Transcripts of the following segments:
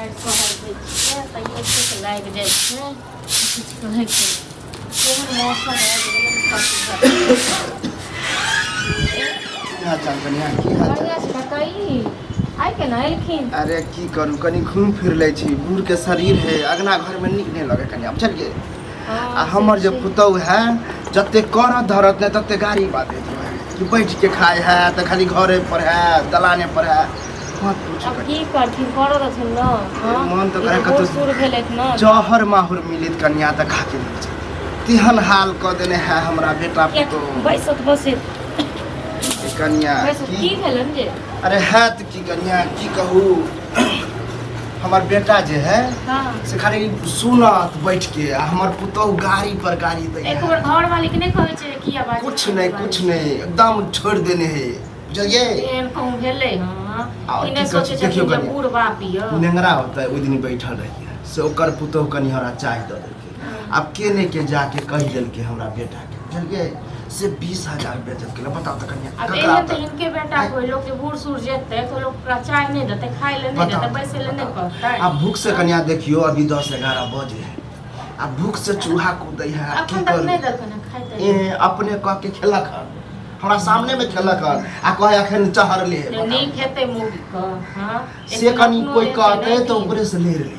पैर कहै छै तैयो ठीक लागि जाइ छै किछु कहैके केहन मौसम आबि गेलै बढ़िआँ छै ककई आइ केना एलखिन। अरे की करू कनी घूम फिर लै छी बूढ़ के शरीर है अगना घर में नीक नहीं लगे कनी बुझलिए आ हमर जे पुतौह है जते करत धरत ने तते गाड़ी बात कि बैठ के खाए है तो खाली घरे पर है दलाने पर है मत पूछ। अब की करथिन करो रहथिन न मन तो करे कतो सुर भेलैत न जहर माहुर मिलित कन्या त खा के नीचे तिहन हाल क देने है हमरा बेटा पुतौह बैसत बसैत कन्या की भेलन जे। अरे है तो की कन्या की कहू हमार बेटा जे है से खाली सुनत बैठ के हमार पुतौह गाड़ी पर गाड़ी दे एक बार घर वाली के नहीं कहै छै की आवाज कुछ नहीं एकदम छोड़ देने है बुझलिए एहन कहूं भेलै हां इने सोचे छै देखियो कि बूढ़ बाप य नेंगरा होता है ओइ दिन बैठल रहिए से ओकर पुतौह कनी हमरा चाय द देलकै अब केने के जाके कहि देलकै हमरा बेटा के बुझलिए से 20,000 बेचत के बताओ त कन्या अब एहे त इनके बेटा कोई लोग के बूढ़ सूढ़ जेते तो लोग का चाय नहीं देते खाए ले नहीं देते बैसे ले नहीं कहते। अब भूख से कन्या देखियो अभी 10-11 बजे है अब भूख से चूहा कूदै है अखन तक नहीं देलकन खाइते अपने कह के खेलक हन हमरा सामने में खेलक हन आ कहे अखन चहरले है नहीं खेते मुर्गी क हां से कनी कोई कहते तो ओकरे से ले ली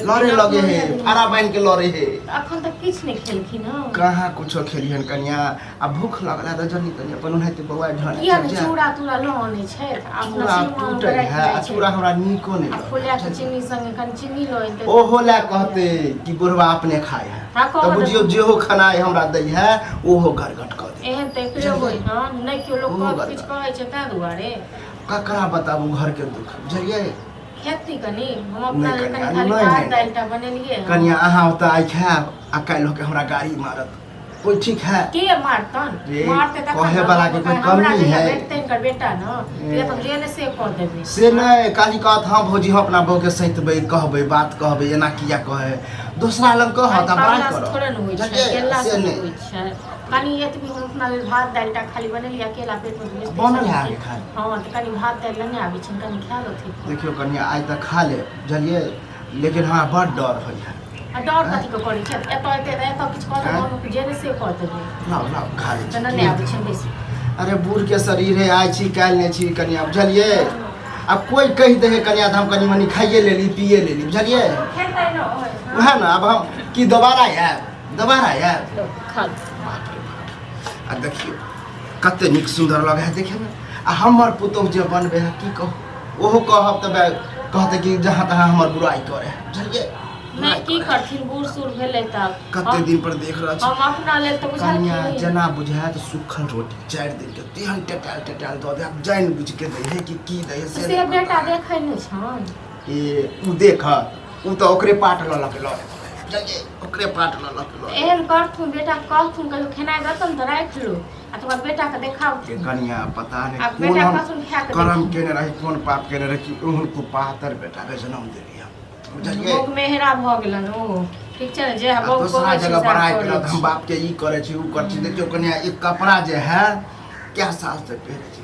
लड़े लगे है आरा बन के लड़े है अखन तक किछ नहीं खेलखिन ह कहाँ कुछो खेलिहन कन्या अब भूख लगला त जनी तनी अपन उन्हें बउआ ढन किया चूड़ा तूड़ा लहने छै आ पूरा टूटे है चूड़ा हमरा नीको नहीं फुलिया के चीनी संगे कन चीनी लइते ओहो ला कहते कि बुढ़वा अपने खाए है तो बुझियो जेहो खाना हमरा दै है ओहो गरगट क दे एहन त एकरे होय हां नहीं केओ लोग किछ कहै छै ता दुआरे ककरा बताबू घर के दुख बुझलिए खेती कनी हम अपना खाली भात दालटा बनेलिए कन्या अहाँ ओता आई खाब आ काल्हि के हमरा गाड़ी मारत कोई ठीक है के मारतन मारते त कहे वाला के कोई कमी है बेटे कर बेटा न ये तो जेने से कर देबे से नहीं काली कहत हां भौजी हम अपना बहू के सहितबै कहबै बात कहबै एना किया कहे दूसरा लग कहत बात करो थोड़े न होई छै केला से होई छै कनी एतबी हम अपना भात दालटा खाली बनेलिए अकेला पेट में बनल है आगे खा हां त कनी भात दाल नहीं आबै छै कनी खा लथि देखियो कन्या आज तक खा ले बुझलिए लेकिन हमरा बड़ डर होय है डर कथी के करै छै एतो किछ कहत हम जेने से कर देबे लाओ खा ले त नहीं आबै छै बेसी। अरे बूढ़ के शरीर है आइ छी काल्हि नहीं छी कन्या बुझलिए अब कोई कह दे कन्या हम कनी मनी खाइए लेली पिए लेली बुझलिए खेतै न वह ना अब हम की दोबारा यार खा आ देखियो कते निक सुंदर लगे है देखे में आ हमर पुतौह जे बनबे है की कहू ओहो कहब तबे कहते कि जहां तहां हमर बुराई करे है बुझलिए नहीं की करथिन बूढ़ सूढ़ भेले तब कते दिन पर देख रहा छी हम अपना लेल त बुझा कन्या जना बुझाय त सुखल रोटी 4 दिन के तेहन टटाल द दे जान बुझ के दे है कि की दे से बेटा देखै नै छन ए उ देखत उ त ओकरे पाट ल ल के ल जल्दी ओकरे पाट ल ल के ल एहन करथुन बेटा कहथुन कहियो खेनाइ दतन त राख लो आ तोरा बेटा के देखाउ के कन्या पता नहीं अब बेटा कसुन खा के कर्म केने रही कोन पाप केने रही कि उहन को पातर बेटा के जन्म देलिए बुझलिए भोग मेहरा भ गेलन ओ ठीक छै जे भोग दूसरा जगह पढ़ाई करत हम बाप के ई करे छी उ कर छी देखियो कन्या एक कपड़ा जे है क्या साल से पहने छी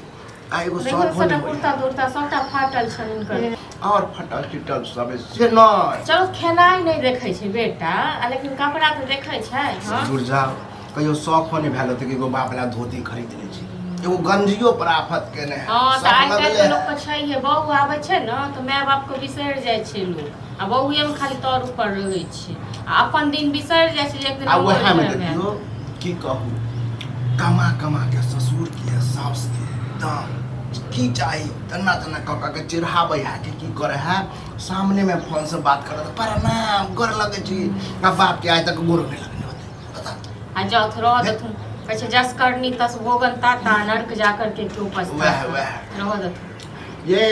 आ एगो शॉर्ट होने कुर्ता दुर्ता सबटा फाटल छन इनकर और फटल चिटल सब से न चलो खेनाइ नहीं देखै छै बेटा लेकिन कपड़ा तो देखै छै हां दूर जाओ कहियो शौक होने भेल त एगो बाप ला धोती खरीद ले छी एगो गंजियो पर आफत केने है हां त आइ काल्हि लोग के छै हे बहू आबै छै न त माय बाप के बिसैर जाइ छै लोग आ बहूए में खाली तौर ऊपर रहै छै आ अपन दिन बिसैर जाइ छै एक दिन आ वह में देखियो की कहू कमा के ससुर के सास के दाम की चाहिए तना कका के चिढ़ाबै है कि की करे है सामने में फोन से बात करत प्रणाम गोर लगे छी आ बाप के आज तक गोर नहीं लगने होते पता आ जाओ थोड़ा दथुन कहै छै जस करनी तस भोगन ता नरक जाकर के क्यों पछता रह दथुन ये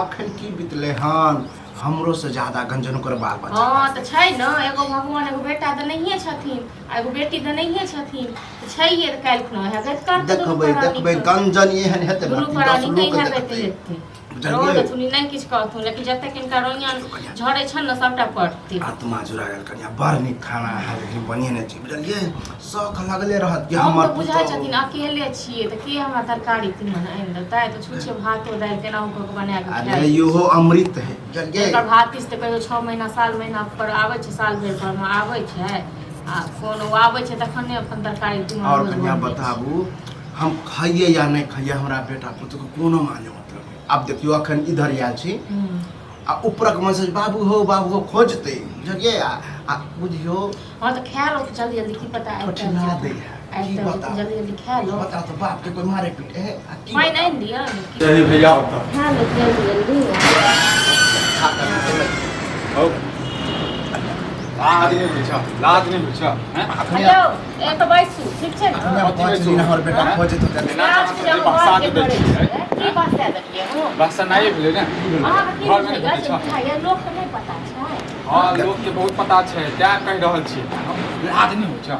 अखन की बितले हन हमरो से ज्यादा गंजन कर बाल बच्चा हां त छै न एगो भगवान एगो बेटा त नहिए छथिन आ एगो बेटी त नहिए छथिन छै ये काल्हि न है गत कर देखबै गंजन एहन हेते गुरु प्राणी कहीं है बेटे हेते बुझलियै सुनी नहीं किछ कहथु लेकिन जब तक इनका रोइया झड़े छन न सबटा पड़ती आत्मा जुड़ा गेल कनिया बड़ नीक खाना है लेकिन बनेने छी बुझलियै शौक लगले रहत कि हम हमर तो बुझाइ छथिन अकेले छिए त के हमरा तरकारी तीमन आनि देतै त छुछे भातो दालि केना को बना के अरे खाइ इहो अमृत है बुझलियै एकर भात इस त कहियो 6 महीना साल महीना पर आबै छै साल भरि पर में आबै छै आ कोनो आबै छै तखने अपन तरकारी तीमन और रोज कन्या बनबै छै। बताबू हम खाइए या नहीं खाइए हमरा बेटा पुत्र को कोनो माने मतलब नहीं। अब देखियो अखन इधर आयल छी आ ऊपरक मैसेज बाबू हो खोजते बुझलियै आ बुझियो हां त खा लो जल्दी जल्दी की पता है ठिना दे है की बता जल्दी जल्दी खा लो बता तो बाप के कोई मारे पीटे है आ की मैं बता? नहीं दिया चलिए भैया होता खा लो जल्दी जल्दी खा कर हो लाज नहीं पूछा हैं हेलो ए तो बैसू ठीक छै अपने न पाँच दिन हमर बेटा हाँ? खोजे तो तेरे आज के जब बरसात घर के दै छियै। पड़ै छै, की बात है देखिए हो बस नहीं भेलै ने अहाँ के की घर में बुझाइया भेटै से छै बुझाइया लोक के नहीं पता छै हाँ लोग के बहुत पता छै क्या कह रहल छी लाज नहीं पूछा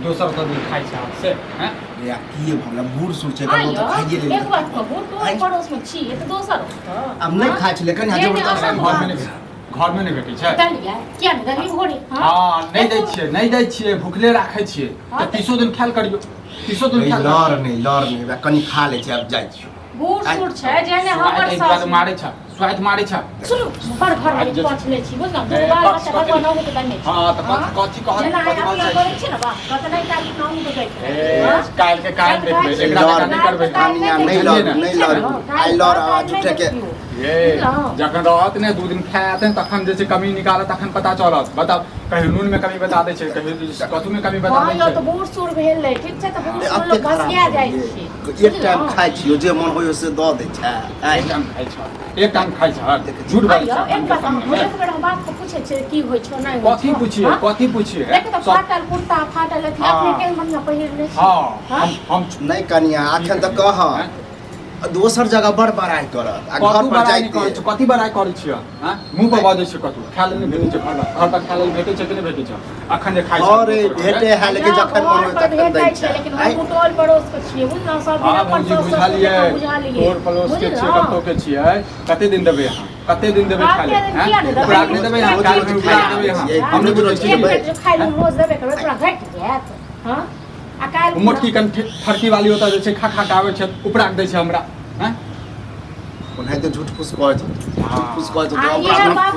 दोसर तो दिन खाइ छै से हैं या की भला बूढ़ सूढ़ छै कबो तो खाइए ले एक बात कहू तो पड़ोस में छी ये तो दोसर होता अब नहीं खाइ छै लेकिन यहाँ जबरदस्त घर में नहीं भेटै छै दलिया किया नहीं दलिया भोरे हाँ नहीं दै छियै भूखले राखै छियै तो 30 दिन ख्याल करियो 30 दिन ख्याल लड़ नहीं बा कनी खा ले छै अब जाइ छी बूढ़ सूढ़ छै जेने हमर सास मारे छै स्वाद मारे छै सुनु बड़ घर में पहुंचले छी बुझ ना दू बार बच्चा भगवान नौ के दने हाँ तो कथी कहत जेना अपना करै छी ना बा कत नहीं काली नौ के कहै काल के काल देखबै एकरा लगा नहीं करबै कनिया नहीं लड़ आई लड़ आवाज उठे के ये जखन रहत ने 2 दिन खायत तखन जे छै कमी निकालत तखन पता चलत बताओ कहीं नून में कमी बता दै छै कहीं कथु में कमी बता दै हां छै तो बूढ़ सूढ़ भेल रहे ठीक छै तो बूढ़ सूढ़ लोग घसिया जाइ छै एक टाइम खाइ छियो जे मन होय से दऽ दै छै एक टाइम खाइ छै एक टाइम खाइ छै झूठ बाजै आइयो छै एक बात हम एक बेर हम बात को पूछे छै की होय छै नहीं होय छै कथी पूछिए देख तो फाटल कुर्ता फाटल अथी अपने के बढ़िया पहिर ले छी हाँ हम नहीं कनिया अखन तक कह दोसर जगह बड़ बड़ाई करत आ घर पर जाई कथी बड़ाई करै छियै हां मुंह पर बाजै छै कथू खाय लेल नहि भेटै छै घर पर खाय लेल भेटै छै कि नहि भेटै छै अखन जे खाइ छै अरे भेटे है लेकिन जखन मन होय तखन दै छै लेकिन हम टोल पड़ोस के छियै बुझ ना सब दिन अपन बुझलिए तोर पड़ोस के छियै कतौ के छियै कते दिन देबै अहाँ कते दिन देबै खाय लेल हैं पूरा नहि देबै अहाँ काल में पूरा देबै अहाँ हम नहि बुझै छियै खाय लेल रोज देबै करबै पूरा घट जायत हां मोटकी कन फरकी वाली होता जे छै खा खा के आबै छै उपरा दै छै हमरा हैं ओनाहि तो झूठ फूस कहै छै झूठ फूस कहै छै आ ये बाप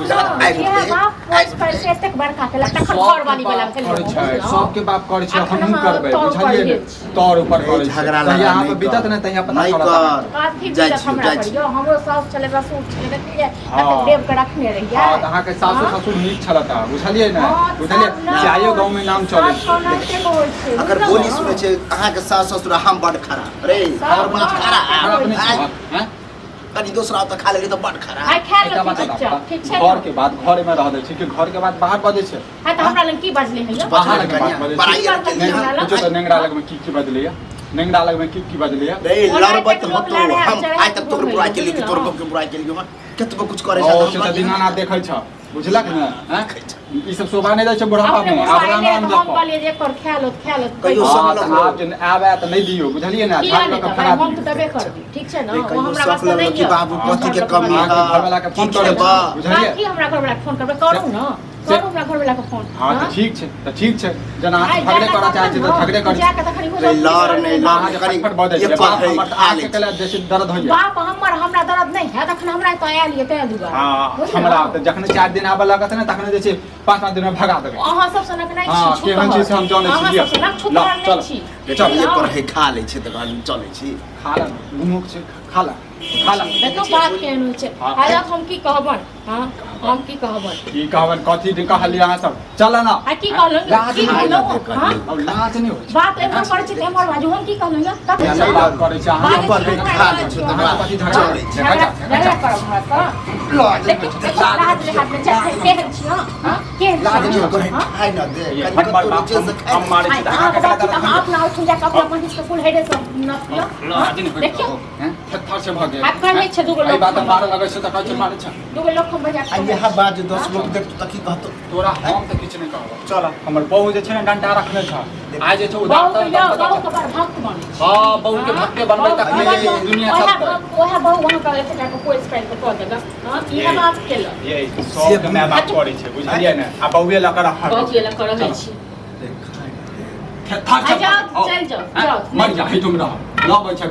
ये बाप पोस्ट पर से एतेक बड़का के लगता घर वाली वाला करे छै सबके बाप करे छै हमहूँ करबै बुझलिए तोर ऊपर करे छै झगड़ा तहिया यहाँ पे बीतत ने तहिया पता नहीं चलत काफी बीतत हमरा पर यो हमरो सास चले रसूल चले देखिए एतेक देव के रखने रहिए हां अहाँ के सासु ससुर नीक छलता बुझलिए ने बुझलिए चायो गांव में नाम चले छै अगर बोली सुने छै अहाँ के सास ससुर हम बड़ खराब रे हमर बात खराब हैं कनी दोसरा त खा लेली त बड़ खराब आई खा लो ठीक छै घर के बाद घर में रह दे छै कि घर के बाद बाहर बजे छै हां त हमरा लग की बजले है बाहर के बात बजे छै कुछ तो नेंगरा लग में की बजले है नेंगरा लग में की बजले है रे लड़बत हो तो हम आज तक तोर बुराई के लिए तोर के बुराई के लिए केतबो कुछ करे ओ से त दिना ना देखै छ बुझलक ने हैं ई सब शोभा नहीं दै छै बुढ़ापा में आब राम हम कहलिए जे कर खा लो कहियो सब लोग आप जन आबे त नहीं दियो बुझलिए ना झाड़ के खराब हम त देबे करबी ठीक छै ना वो हमरा सब वास्ते लोग नहीं कि बाबू कथी के कमी है घर वाला के फोन करे बुझलिए की हमरा घर वाला के फोन करबे करू ना करू हमरा घर वाला के फोन हां त ठीक छै जना झगड़े करा चाहे छै त झगड़े कर जाके तखनी हो लड़ नहीं अहाँ लड़ के करी फटफट बजे ये बाप पर हमर त आके कला जैसे दर्द होइए बाप हमर हमरा दर्द नहीं है तखन हमरा त आयल ये ते दुआ हां हमरा त जखन 4 दिन आबे लागत ने तखन जे छै 5-5 दिन में भगा देबै अहाँ सब सनक नहीं छी हां केहन चीज हम जानै छी अहाँ सब सनक छुपा नहीं छी चल ये पर है खा ले छै त घर चले छी खा ला घुमुक छै खा ला देखो बात केहन होइ छै आया हम की कहबन हां हम की कहबन की कहबन कथी दिन कहलिए अहाँ सब चल ना आ की कहलो लाज की नहीं कहलो हां अब लाज नहीं होइ छै बात एमर पड़ै छै एमर बाजू हम की कहलो ना तब नहीं बात करे छै अहाँ ये पर है खा ले छै त अहाँ कथी झगड़ा देखा जा झगड़ा करब हमरा त लाज ले हाथ में चाहे केहन छी हां केहन लाज नहीं छी करे खाइ न दे हम मारे छी आप ना उठ जा अपना अपन इसके फुल हेडे सब न पियो आज नहीं देखियो हैं थर से भागे आप करने छ दुगो आई लोग बात मारे लगे से त काचे मारे छ दुगो लोग को बजा आ यह बात 10 लोग देख तो की कहतो तोरा हम त किछ नहीं कहब चल हमर बहू जे छै ने डंडा रखने छ आज जे छ बहु उदार बहु के बार भक्त बने हां बहू के भक्त बनबै तक दुनिया सब ओहे बहु वहां का ऐसे का कोई स्टाइल को कह देगा हां इहे बात केल ये सब के मैं बात करै छै बुझलियै ने आ बहूए ल कर रखा बहु के ल कर रहै छी था जाओ चल जाओ मर जा ही तुम रह ल बच्चा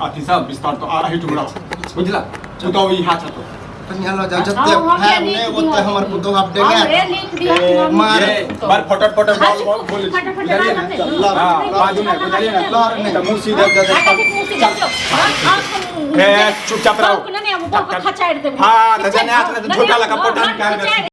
अथि सब विस्तार तो आ रही तुम रह बुझला तू तो ई हाथ तो कन्या लो जा जत्ते है ने ओते हमर पुतो आप देगा रे लिख दिया मार बार फटट बोल बुझलियै ने हां बाजू में बुझलियै ने लहर ने त मुंह सीधे दे ए चुपचाप रहो नहीं वो खचाड़ दे हां त जाने हाथ में झोटा लगा पटन का